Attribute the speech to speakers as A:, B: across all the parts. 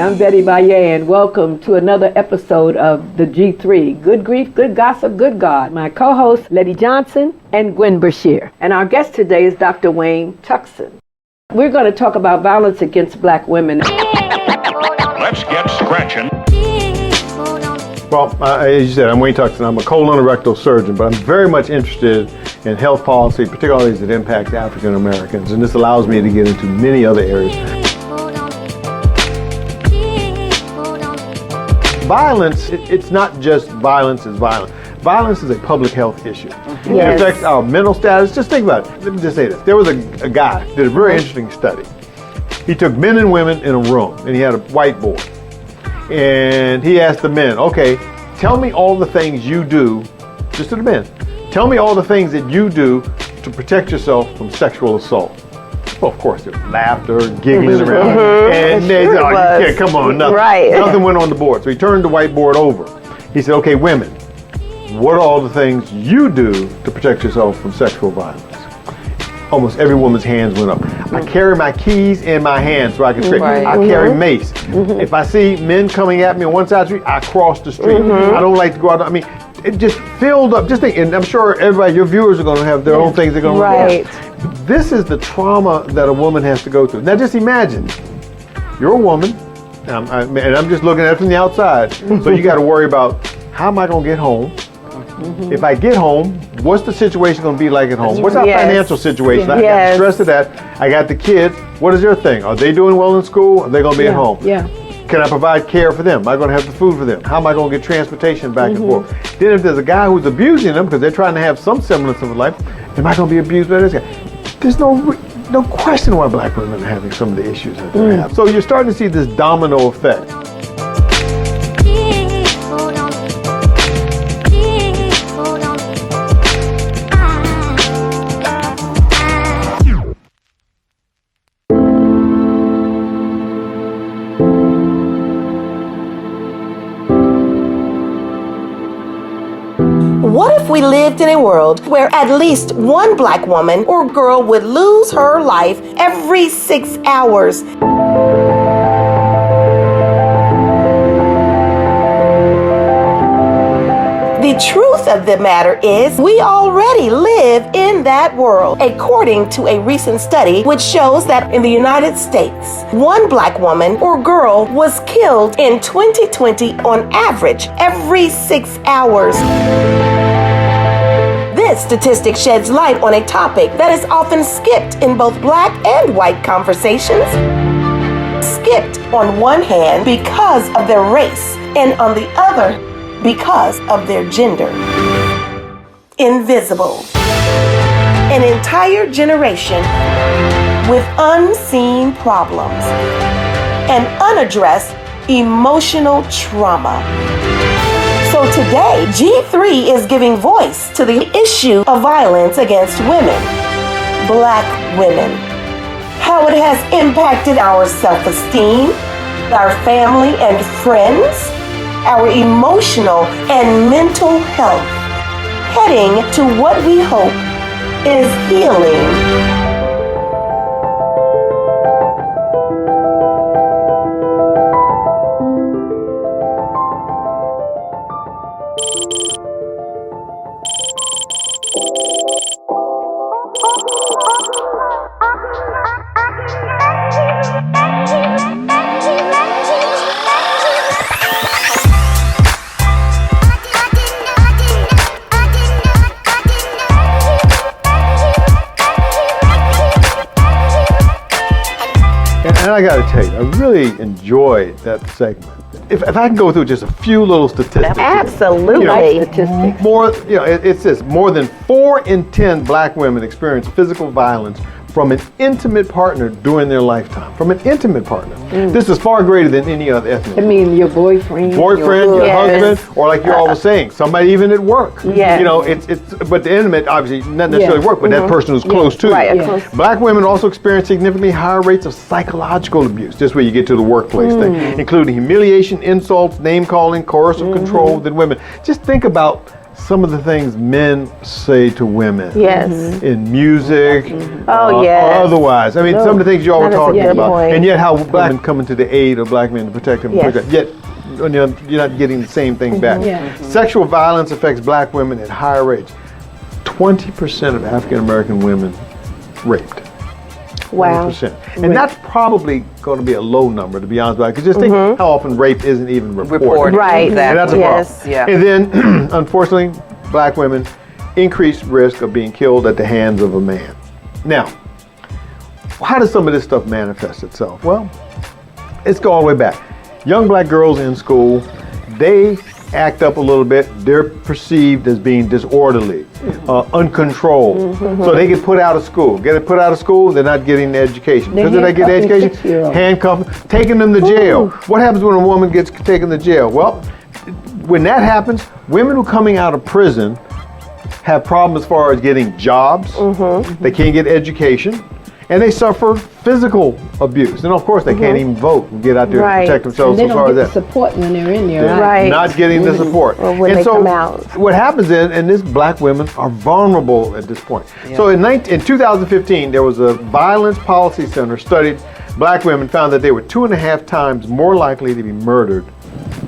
A: I'm Betty Baye, and welcome to another episode of the G3. Good grief, good gossip, good God. My co-hosts, Letty Johnson and Gwen Bashir. And our guest today is Dr. Wayne Tuckson. We're going to talk about violence against black women.
B: Let's get scratching.
C: Well, as you said, I'm Wayne Tuckson. I'm a colon and rectal surgeon, but I'm very much interested in health policy, particularly as it impacts African Americans, and this allows me to get into many other areas. Violence, it's not just violence is violence. Violence is a public health issue. It affects our mental status. Just think about it. Let me just say this. There was a guy did a very interesting study. He took men and women in a room, and he had a whiteboard. And he asked the men, okay, tell me all the things you do, just to the men, tell me all the things that you do to protect yourself from sexual assault. Well, of course, there was laughter, giggling around, and they said, oh, you can't, come on, nothing.
D: Right.
C: Nothing went on the board. So he turned the whiteboard over. He said, okay, women, what are all the things you do to protect yourself from sexual violence? Almost every woman's hands went up. I carry my keys in my hand so I can straight. I carry mace. If I see men coming at me on one side of the street, I cross the street. I don't like to go out. I mean, it just filled up. Just think, and I'm sure everybody, your viewers are going to have their own things they're going to report. This is the trauma that a woman has to go through. Now just imagine, you're a woman, and I'm just looking at it from the outside. So you got to worry about, how am I going to get home? If I get home, what's the situation going to be like at home? What's our financial situation? I got the stress of that. I got the kids. What is their thing? Are they doing well in school? Are they going to be at home? Can I provide care for them? Am I going to have the food for them? How am I going to get transportation back and forth? Then if there's a guy who's abusing them because they're trying to have some semblance of a life, am I going to be abused by this guy? There's no question why black women are having some of the issues that they have. So you're starting to see this domino effect.
D: What if we lived in a world where at least one black woman or girl would lose her life every 6 hours? The truth of the matter is, we already live in that world, according to a recent study which shows that in the United States, one black woman or girl was killed in 2020 on average every 6 hours. This statistic sheds light on a topic that is often skipped in both black and white conversations. Skipped on one hand because of their race, and on the other because of their gender. Invisible. An entire generation with unseen problems and unaddressed emotional trauma. So today, G3 is giving voice to the issue of violence against women, black women, how it has impacted our self-esteem, our family and friends, our emotional and mental health, heading to what we hope is healing.
C: And I got to tell you, I really enjoyed that segment. If I can go through just a few little statistics.
D: Absolutely.
C: More, it's this: more than 4 in 10 black women experience physical violence from an intimate partner during their lifetime. From an intimate partner. This is far greater than any other ethnic.
A: I mean, your boyfriend,
C: your husband, or like you're always saying, somebody even at work.
A: Yes.
C: But the intimate, obviously, not necessarily work, but that person who's close to you. Black women also experience significantly higher rates of psychological abuse. This is where you get to the workplace thing, including humiliation, insults, name calling, coercive control than women. Just think about some of the things men say to women.
D: Yes.
C: In music,
D: Oh, yes.
C: or otherwise. I mean, some of the things you all were
D: That is a
C: talking
D: good
C: about.
D: point.
C: And yet how black men coming to the aid of black men to protect them.
D: Yes.
C: Yet you're not getting the same thing back.
A: Yeah.
C: Sexual violence affects black women at higher rates. 20% of African American women raped.
D: Wow.
C: 20%. And that's probably going to be a low number, to be honest with you. Because just think how often rape isn't even reported.
D: Right.
C: And that's a
D: Yes.
C: problem.
E: Yeah.
C: And then, unfortunately, black women increased risk of being killed at the hands of a man. Now, how does some of this stuff manifest itself? Well, let's go all the way back. Young black girls in school, they act up a little bit. They're perceived as being disorderly, uncontrolled. So they get put out of school. Get put out of school, they're not getting the education.
A: They
C: Because they're not getting the
A: handcuffing
C: education,
A: 6-year-olds.
C: handcuffed, taking them to jail. What happens when a woman gets taken to jail? Well, when that happens, women who are coming out of prison have problems as far as getting jobs. They can't get education. And they suffer physical abuse. And of course, they can't even vote and get out there
D: Right.
C: and protect
A: And
C: themselves
A: they
C: as far
A: don't
C: as
A: get the
C: that.
A: support when they're in there.
C: They're
D: Right.
C: not getting the support.
D: Or when
C: and
D: they
C: so
D: come out.
C: what happens is, and this black women are vulnerable at this point. So in 2015, there was a Violence Policy Center studied black women, found that they were 2.5 times more likely to be murdered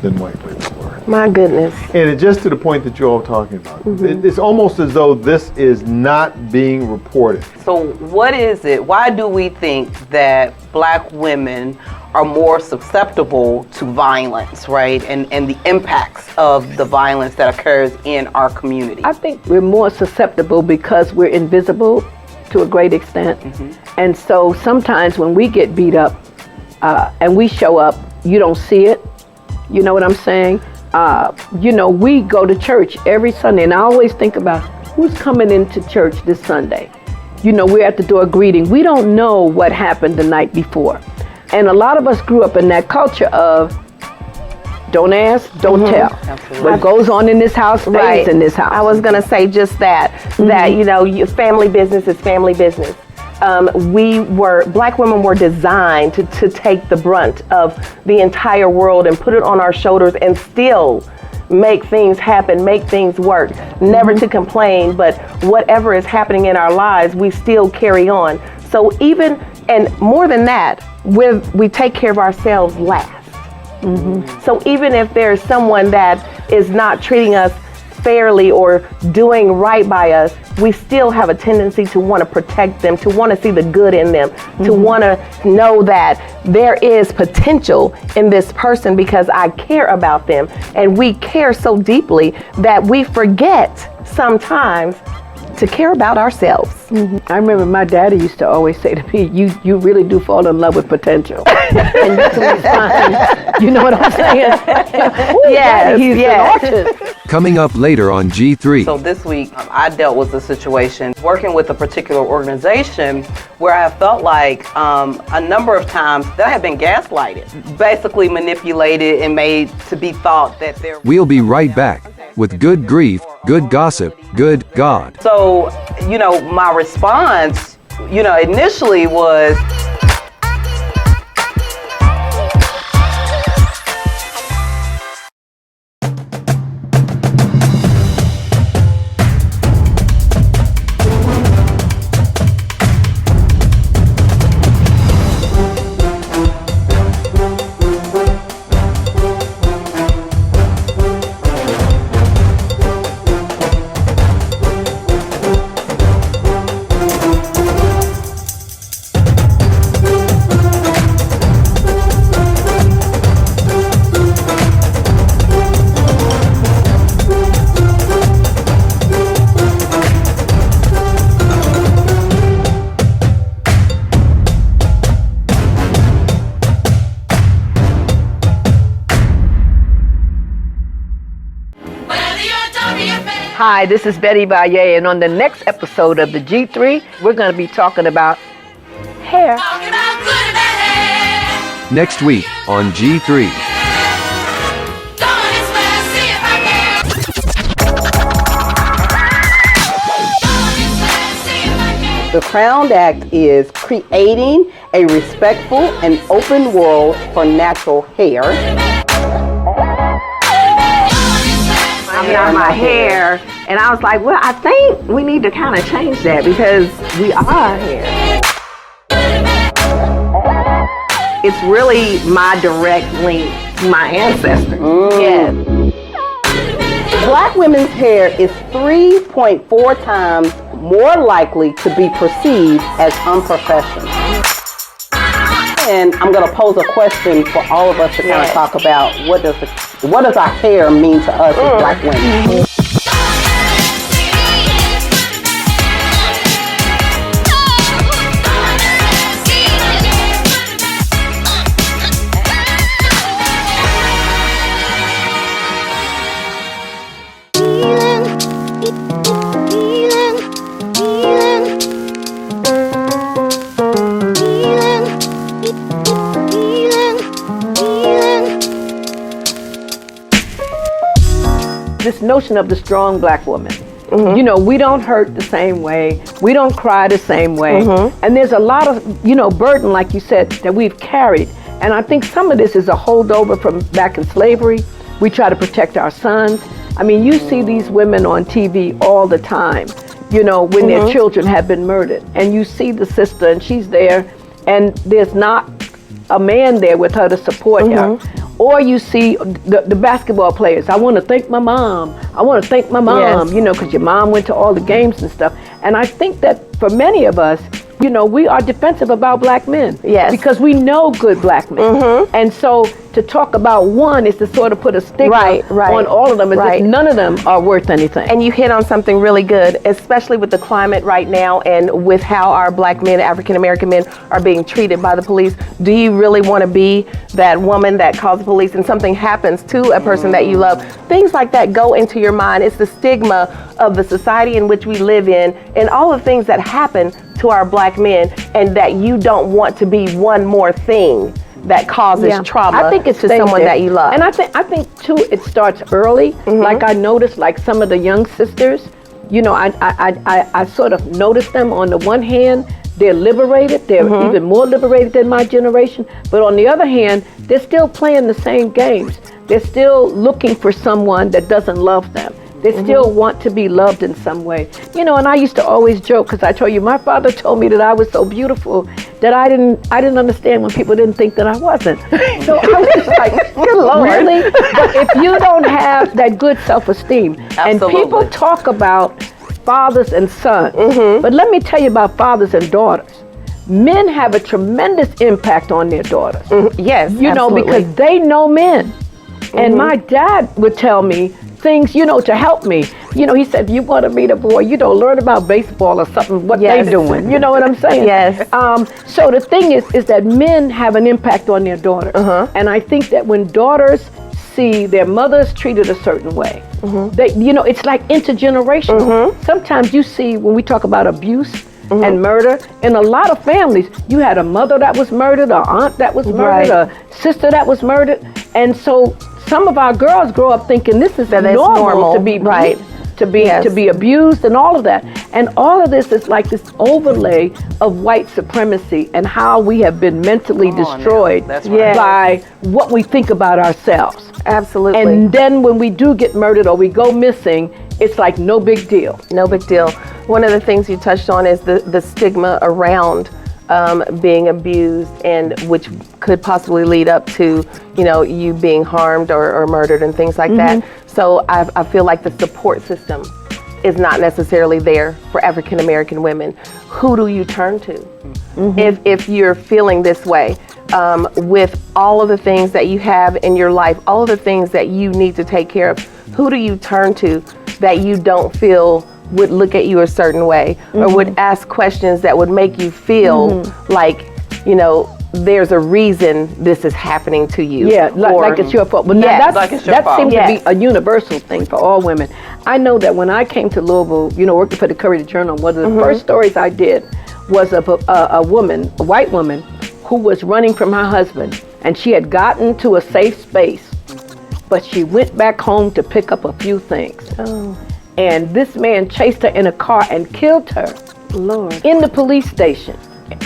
C: than white women were.
D: My goodness.
C: And it's just to the point that you're all talking about. It's almost as though this is not being reported.
E: So what is it? Why do we think that black women are more susceptible to violence, right? And the impacts of the violence that occurs in our community?
A: I think we're more susceptible because we're invisible to a great extent. And so sometimes when we get beat up and we show up, you don't see it. You know what I'm saying? We go to church every Sunday, and I always think about who's coming into church this Sunday. We're at the door greeting. We don't know what happened the night before. And a lot of us grew up in that culture of don't ask, don't tell.
E: Absolutely.
A: What goes on in this house stays in this house.
D: I was going to say just that, your family business is family business. Black women were designed to take the brunt of the entire world and put it on our shoulders and still make things happen, make things work, never to complain, but whatever is happening in our lives, we still carry on. So and more than that, we take care of ourselves last. So even if there's someone that is not treating us fairly or doing right by us, we still have a tendency to want to protect them, to want to see the good in them, to want to know that there is potential in this person because I care about them. And we care so deeply that we forget sometimes to care about ourselves.
A: I remember my daddy used to always say to me, you really do fall in love with potential. And you can respond, you know what I'm saying?
D: Yes,
A: He's
D: yes.
A: an artist.
F: Coming up later on G3.
E: So this week, I dealt with a situation working with a particular organization where I felt like a number of times that I had been gaslighted, basically manipulated and made to be thought that there.
F: We'll be right back with good grief, good gossip, good God.
E: So, my response, initially was,
A: Hi, this is Betty Valle, and on the next episode of the G3, we're going to be talking about hair.
F: Next week on G3.
E: the Crowned Act is creating a respectful and open world for natural hair. not my hair. And I was like, well, I think we need to kind of change that because we are hair. It's really my direct link to my ancestors. Yes. Black women's hair is 3.4 times more likely to be perceived as unprofessional. And I'm going to pose a question for all of us to kind of talk about what does our hair mean to us as Black women.
A: This notion of the strong Black woman. You know, we don't hurt the same way. We don't cry the same way. And there's a lot of, burden, like you said, that we've carried. And I think some of this is a holdover from back in slavery. We try to protect our sons. I mean, you see these women on TV all the time, when their children have been murdered. And you see the sister and she's there and there's not a man there with her to support her. Or you see the basketball players. I want to thank my mom. I want to thank my mom, because your mom went to all the games and stuff. And I think that for many of us, we are defensive about Black men.
D: Yes.
A: Because we know good Black men. And so to talk about one is to sort of put a stigma on all of them, as if none of them are worth anything.
D: And you hit on something really good, especially with the climate right now and with how our Black men, African American men, are being treated by the police. Do you really want to be that woman that calls the police and something happens to a person that you love? Things like that go into your mind. It's the stigma of the society in which we live in and all the things that happen to our Black men, and that you don't want to be one more thing that causes trauma
A: I think it's
D: to someone that you love.
A: And I think too, it starts early. Like I noticed, like some of the young sisters, I sort of noticed them. On the one hand, they're liberated. They're even more liberated than my generation. But on the other hand, they're still playing the same games. They're still looking for someone that doesn't love them. They still want to be loved in some way. And I used to always joke, because I told you, my father told me that I was so beautiful that I didn't understand when people didn't think that I wasn't. So I was just like, good Lord. Really? But if you don't have that good self-esteem, and people talk about fathers and sons, but let me tell you about fathers and daughters. Men have a tremendous impact on their daughters.
D: Yes,
A: because they know men. And my dad would tell me things, to help me. He said, if you want to meet a boy, learn about baseball or something, what they're doing. You know what I'm saying?
D: Yes.
A: So the thing is that men have an impact on their daughters. And I think that when daughters see their mothers treated a certain way, they, it's like intergenerational. Sometimes you see, when we talk about abuse and murder, in a lot of families, you had a mother that was murdered, an aunt that was murdered, a sister that was murdered. And so some of our girls grow up thinking this is normal to be to be abused and all of that. And all of this is like this overlay of white supremacy and how we have been mentally destroyed by what we think about ourselves.
D: Absolutely.
A: And then when we do get murdered or we go missing, it's like no big deal.
D: No big deal. One of the things you touched on is the stigma around being abused, and which could possibly lead up to, you being harmed or murdered and things like that. So I feel like the support system is not necessarily there for African American women. Who do you turn to if you're feeling this way? With all of the things that you have in your life, all of the things that you need to take care of, who do you turn to that you don't feel would look at you a certain way or would ask questions that would make you feel like, there's a reason this is happening to you.
A: Yeah, like it's your fault. But that seems to be a universal thing for all women. I know that when I came to Louisville, working for the Courier Journal, one of the first stories I did was of a woman, a white woman, who was running from her husband, and she had gotten to a safe space, but she went back home to pick up a few things. And this man chased her in a car and killed her.
D: Lord.
A: In the police station,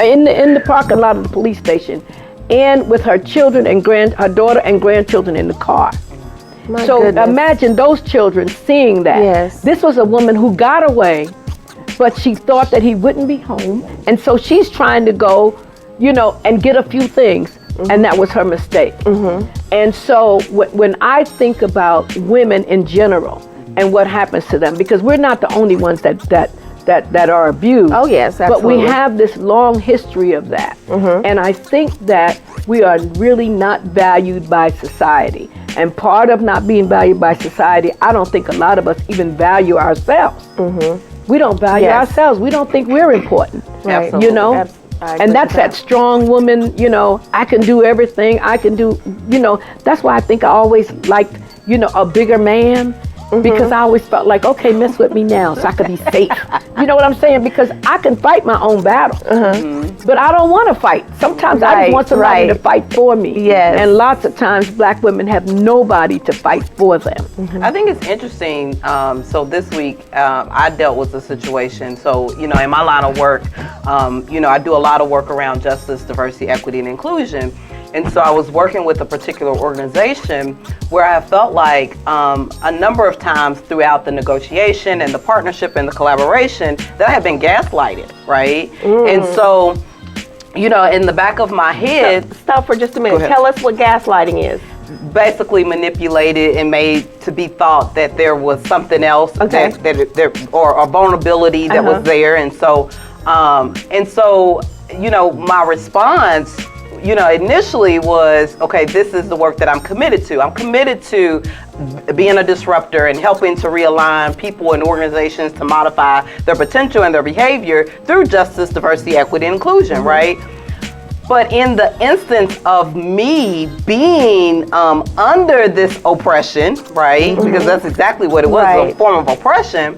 A: in the parking lot of the police station, and with her children and her daughter and grandchildren in the car.
D: My
A: So
D: goodness.
A: imagine those children seeing that.
D: Yes.
A: This was a woman who got away, but she thought that he wouldn't be home. And so she's trying to go, and get a few things. And that was her mistake. And so when I think about women in general and what happens to them, because we're not the only ones that are abused.
D: Oh, yes,
A: But
D: absolutely.
A: we have this long history of that. And I think that we are really not valued by society. And part of not being valued by society, I don't think a lot of us even value ourselves. We don't value
D: Yes.
A: ourselves. We don't think we're important.
D: Right. I agree
A: And that's
D: with
A: that strong woman, I can do everything. I can do, that's why I think I always liked, a bigger man. Because I always felt like, okay, mess with me now so I could be safe. You know what I'm saying? Because I can fight my own battle. But I don't want to fight. Sometimes I just want somebody to fight for me.
D: Yes.
A: And lots of times black women have nobody to fight for them.
E: I think it's interesting. So this week, I dealt with a situation. So, in my line of work, I do a lot of work around justice, diversity, equity, and inclusion. And so I was working with a particular organization where I felt like a number of times throughout the negotiation and the partnership and the collaboration that I had been gaslighted, right? And so, in the back of my head,
D: Stop for just a
E: Go
D: minute.
E: ahead.
D: Tell us what gaslighting is.
E: basically manipulated and made to be thought that there was something else
D: Okay.
E: or a vulnerability that was there. And so, my response, initially was, okay, this is the work that I'm committed to. I'm committed to being a disruptor and helping to realign people and organizations to modify their potential and their behavior through justice, diversity, equity, and inclusion, right? But in the instance of me being under this oppression, right? Because that's exactly what it was, a
D: Right.
E: form of oppression.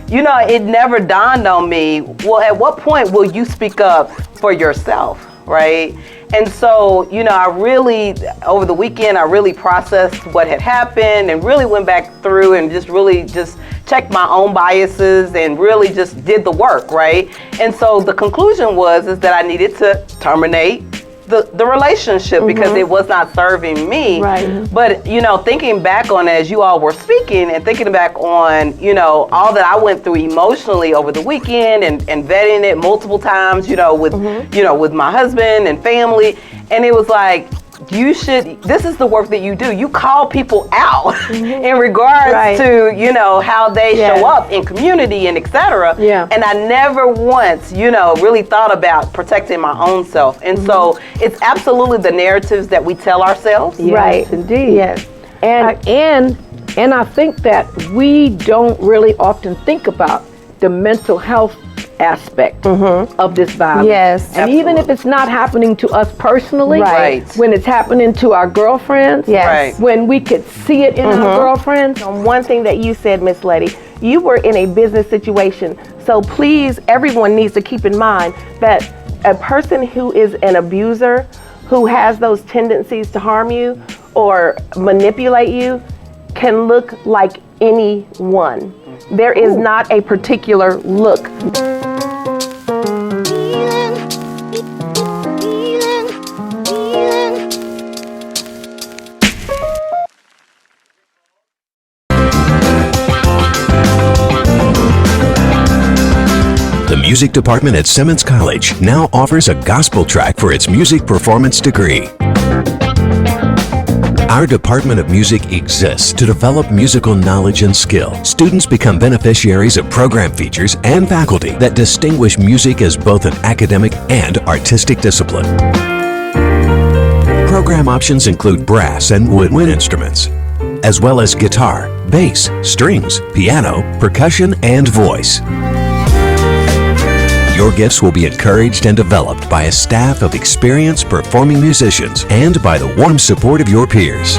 E: It never dawned on me, well, at what point will you speak up for yourself, right? And so, I really, over the weekend, I really processed what had happened and really went back through and just checked my own biases and really just did the work, right? And so the conclusion is that I needed to terminate the relationship because it was not serving me.
D: Right.
E: But, thinking back on as you all were speaking and thinking back on, all that I went through emotionally over the weekend and vetting it multiple times, with my husband and family. And it was like, this is the work that you do. You call people out in regards to, how they show up in community and et cetera.
A: Yeah.
E: And I never once, really thought about protecting my own self. And so it's absolutely the narratives that we tell ourselves.
A: Yes,
D: Right.
A: indeed.
D: Yes.
A: And I think that we don't really often think about the mental health aspect of this violence.
D: Yes.
A: And even if it's not happening to us personally,
E: Right.
A: when it's happening to our girlfriends,
D: Yes.
E: Right.
A: when we could see it in our girlfriends.
D: One thing that you said, Miss Letty, you were in a business situation. So please, everyone needs to keep in mind that a person who is an abuser, who has those tendencies to harm you or manipulate you, can look like anyone. There is not a particular look.
G: The music department at Simmons College now offers a gospel track for its music performance degree. Our Department of Music exists to develop musical knowledge and skill. Students become beneficiaries of program features and faculty that distinguish music as both an academic and artistic discipline. Program options include brass and woodwind instruments, as well as guitar, bass, strings, piano, percussion, and voice. Your gifts will be encouraged and developed by a staff of experienced performing musicians and by the warm support of your peers.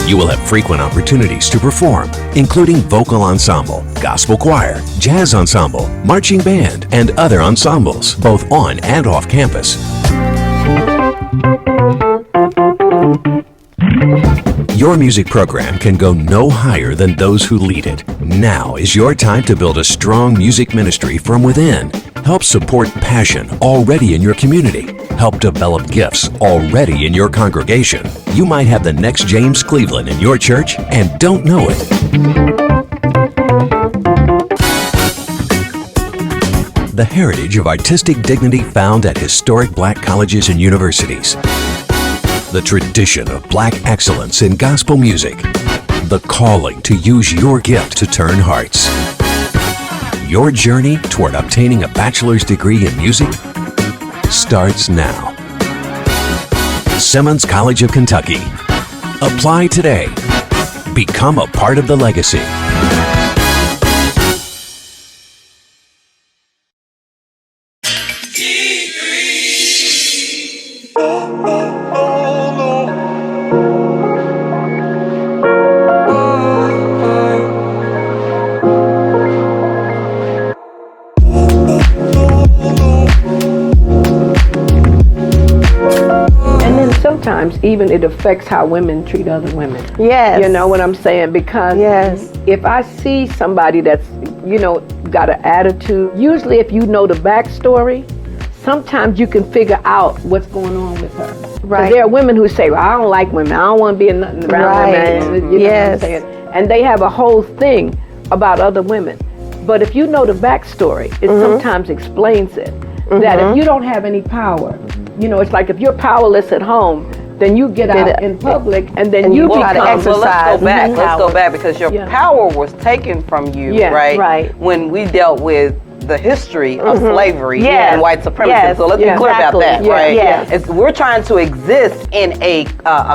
G: You will have frequent opportunities to perform, including vocal ensemble, gospel choir, jazz ensemble, marching band, and other ensembles, both on and off campus. Your music program can go no higher than those who lead it. Now is your time to build a strong music ministry from within. Help support passion already in your community. Help develop gifts already in your congregation. You might have the next James Cleveland in your church and don't know it. The heritage of artistic dignity found at historic Black colleges and universities. The tradition of Black excellence in gospel music. The calling to use your gift to turn hearts. Your journey toward obtaining a bachelor's degree in music starts now. Simmons College of Kentucky. Apply today. Become a part of the legacy.
A: Sometimes even it affects how women treat other women.
D: Yes.
A: You know what I'm saying? Because if I see somebody that's, got an attitude, usually if you know the backstory, sometimes you can figure out what's going on with her. Right. There are women who say, well, I don't like women. I don't want to be in nothing around women. You know what I'm saying? And they have a whole thing about other women. But if you know the backstory, it sometimes explains it. That if you don't have any power, it's like if you're powerless at home, then you get out in public and then you
E: try
A: become.
E: to exercise. Let's go back because your power was taken from you, right?
D: Right.
E: When we dealt with the history of slavery and white supremacy.
D: Yes.
E: So let's be clear about that, right?
D: Yes.
E: We're trying to exist in a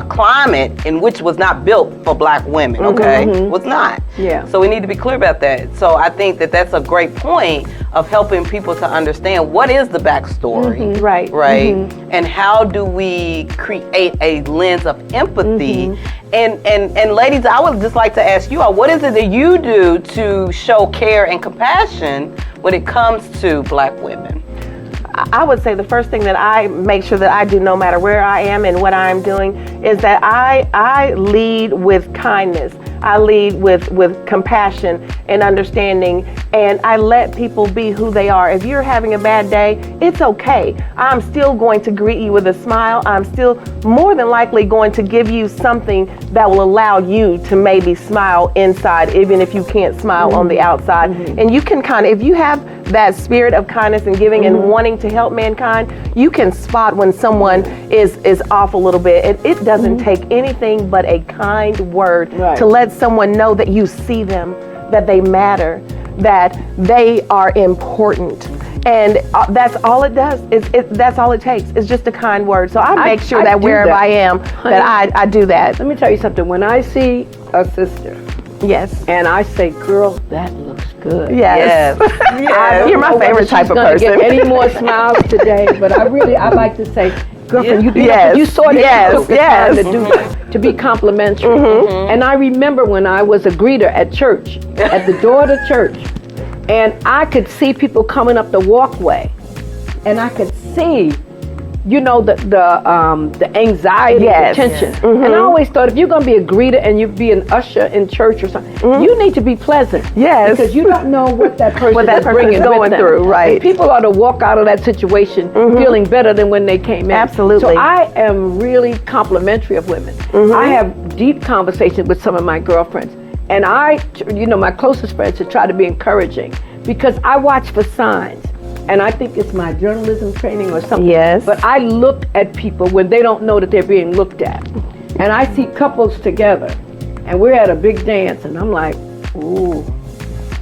E: climate in which was not built for Black women, okay? Was not.
A: Yeah.
E: So we need to be clear about that. So I think that that's a great point of helping people to understand what is the backstory, right? And how do we create a lens of empathy? And ladies, I would just like to ask you all, what is it that you do to show care and compassion when it comes to Black women?
D: I would say the first thing that I make sure that I do, no matter where I am and what I'm doing, is that I lead with kindness. I lead with compassion and understanding, and I let people be who they are. If you're having a bad day, it's okay. I'm still going to greet you with a smile. I'm still more than likely going to give you something that will allow you to maybe smile inside, even if you can't smile on the outside. And you can if you have that spirit of kindness and giving and wanting to help mankind, you can spot when someone is off a little bit. It doesn't take anything but a kind word to let someone know that you see them, that they matter, that they are important. And that's all it does. That's all it takes. It's just a kind word. So I make sure that wherever I am, that I do that.
A: Let me tell you something. When I see a sister, and I say, girl, that looks good.
D: Yes. You're my favorite type of person.
A: Get any more smiles today? But I like to say, girlfriend, you saw that you took the time to do that, to be complimentary. And I remember when I was a greeter at church, at the door of the church, and I could see people coming up the walkway, and I could see, the anxiety, the tension. And I always thought, if you're going to be a greeter and you be an usher in church or something, you need to be pleasant.
D: Yes.
A: Because you don't know what that person is bringing
D: going through, right?
A: And people ought to walk out of that situation feeling better than when they came in.
D: Absolutely.
A: So I am really complimentary of women. I have deep conversations with some of my girlfriends. And my closest friends, to try to be encouraging, because I watch for signs. And I think it's my journalism training or something.
D: Yes.
A: But I look at people when they don't know that they're being looked at. And I see couples together, and we're at a big dance, and I'm like, ooh.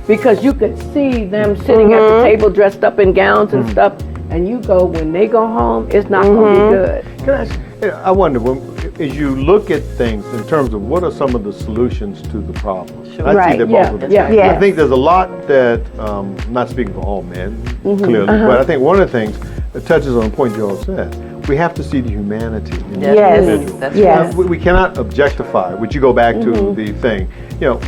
A: Because you could see them sitting at the table dressed up in gowns and stuff, and you go, when they go home, it's not going to be good.
C: Can I ask, I wonder, as you look at things in terms of what are some of the solutions to the problem? I see that both of them. I think there's a lot that, I'm not speaking for all men, clearly, but I think one of the things that touches on a point you all said, we have to see the humanity in the individual. We cannot objectify, which you go back to the thing.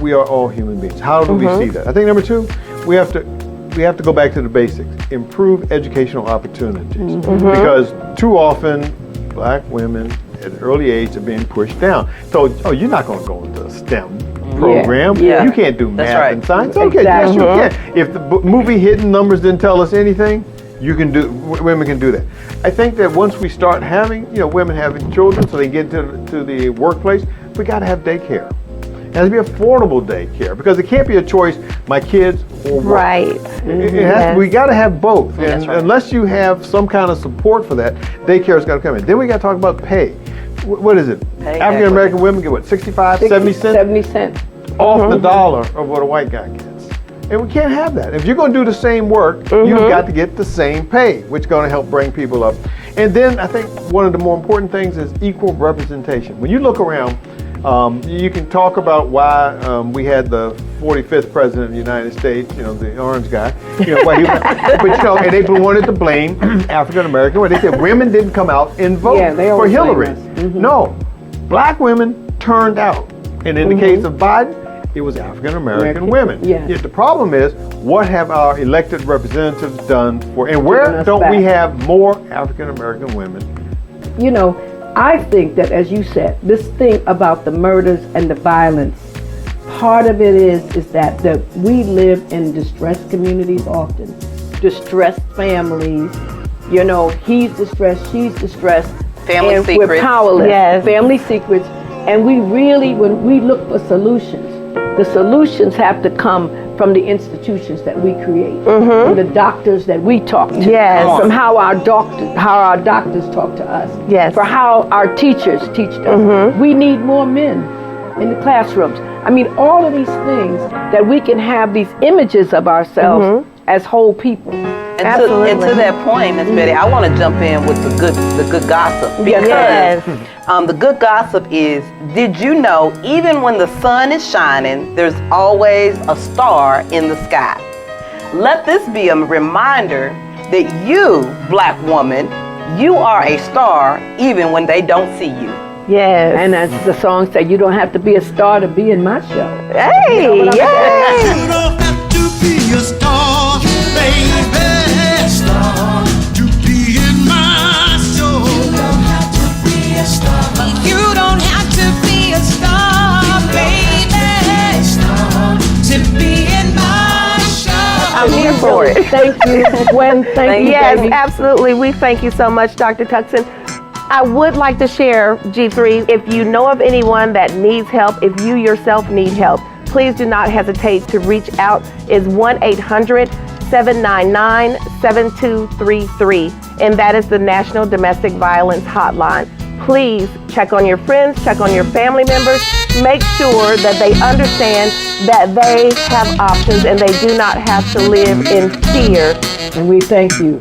C: We are all human beings. How do we see that? I think number two, we have to go back to the basics. Improve educational opportunities. Because too often, Black women at an early age are being pushed down. So, you're not going to go into STEM. program.
E: Yeah.
C: You can't do
E: That's
C: math
E: right.
C: and science. Okay,
A: Exactly.
C: yes, you can. If the movie Hidden Numbers didn't tell us anything, you can do. Women can do that. I think that once we start having, women having children, so they get to the workplace, we got to have daycare. It has to be affordable daycare because it can't be a choice. My kids or work.
H: Right.
C: It has, we got to have both, and
E: right.
C: unless you have some kind of support for that, daycare's got to come in. Then we got to talk about pay. What is it?
E: Pay
C: African American women get what, 65, 70 cents
A: 70 cents.
C: off the dollar of what a white guy gets, and we can't have that. If you're going to do the same work, you've got to get the same pay, which is going to help bring people up. And then I think one of the more important things is equal representation. When you look around. You can talk about why we had the 45th president of the United States, the orange guy, why he, but and they wanted to blame African American. Where they said women didn't come out and vote
A: they
C: for
A: always
C: Hillary.
A: blame us.
C: No, black women turned out, and in the case of Biden, it was African American women.
A: Yeah.
C: Yet the problem is, what have our elected representatives done for? And where don't we have more African American women?
A: I think that, as you said, this thing about the murders and the violence, part of it is that we live in distressed communities often, distressed families. He's distressed, she's distressed,
E: Family
A: and
E: secrets.
A: we're powerless.
H: Yes.
A: Family secrets, and we really, when we look for solutions, the solutions have to come from the institutions that we create, from the doctors that we talk to,
H: Yes.
A: from how our doctors talk to us,
H: Yes.
A: for how our teachers teach us. We need more men in the classrooms. I mean, all of these things that we can have these images of ourselves as whole people.
E: And to that point, Miss Betty, I want to jump in with the good gossip, because
H: Yes.
E: the good gossip is, did you know even when the sun is shining, there's always a star in the sky? Let this be a reminder that you, black woman, you are a star even when they don't see you.
H: Yes.
A: And as the song said, you don't have to be a star to be in my show.
H: Hey,
I: You don't have to be a star, baby. Star to be in my show. You don't have to be a star. You don't have to be a star, baby. Star to be in my show.
H: I'm here for it.
A: Thank you, Gwen. Thank you,
H: Yes,
A: baby.
H: absolutely. We thank you so much, Dr. Tuckson. I would like to share, G3, if you know of anyone that needs help, if you yourself need help, please do not hesitate to reach out. It's 1-800-799-7233, and that is the National Domestic Violence Hotline. Please check on your friends, check on your family members, make sure that they understand that they have options and they do not have to live in fear.
A: And we thank you.